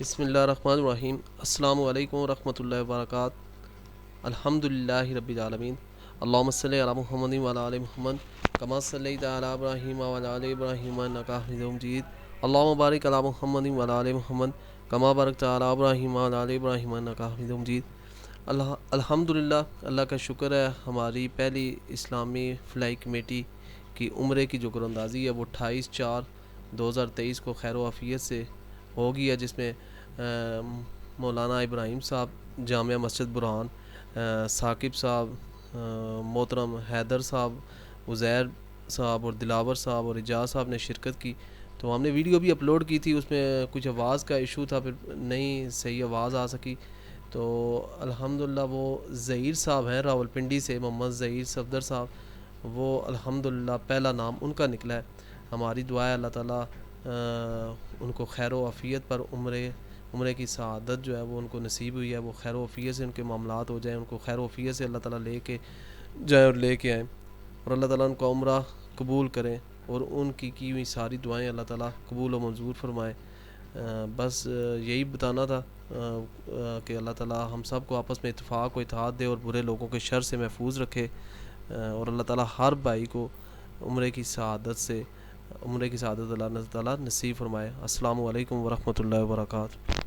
بسم اللہ الرحمن الرحیم۔ السلام علیکم ورحمۃ اللہ وبرکاتہ۔ الحمد للہ رب العالمین۔ اللہم صلی علی محمد وعلی آل محمد کما صلیت علی ابراہیم وعلی آل ابراہیم انک حمید مجید۔ اللہم بارک علی محمد وعلی آل محمد کما بارکت علی ابراہیم وعلی آل ابراہیم انک حمید مجید۔ الحمد للہ، اللہ کا شکر ہے، ہماری پہلی اسلامی فلائی کمیٹی کی عمرے کی جو قراردادی ہے وہ 28/4/2023 کو خیر و عافیت سے ہو گئی ہے، جس میں مولانا ابراہیم صاحب جامعہ مسجد برہان، ثاقب صاحب، محترم حیدر صاحب، عزیر صاحب اور دلاور صاحب اور اجاز صاحب نے شرکت کی۔ تو ہم نے ویڈیو بھی اپلوڈ کی تھی، اس میں کچھ آواز کا ایشو تھا، پھر نہیں صحیح آواز آ سکی۔ تو الحمدللہ وہ ظہیر صاحب ہیں راولپنڈی سے، محمد ظہیر صفدر صاحب، وہ الحمدللہ پہلا نام ان کا نکلا ہے۔ ہماری دعا ہے اللہ تعالیٰ ان کو خیر و عافیت پر عمرے کی سعادت جو ہے وہ ان کو نصیب ہوئی ہے، وہ خیر و عافیت سے ان کے معاملات ہو جائیں، ان کو خیر و عافیت سے اللہ تعالیٰ لے کے جائیں اور لے کے آئیں، اور اللہ تعالیٰ ان کو عمرہ قبول کریں اور ان کی ہوئی ساری دعائیں اللہ تعالیٰ قبول و منظور فرمائے۔ بس یہی بتانا تھا کہ اللہ تعالیٰ ہم سب کو آپس میں اتفاق و اتحاد دے اور برے لوگوں کے شر سے محفوظ رکھے، اور اللہ تعالیٰ ہر بھائی کو عمرے کی سعادت اللہ تعالیٰ نصیب فرمائے۔ السلام علیکم ورحمۃ اللہ وبرکاتہ۔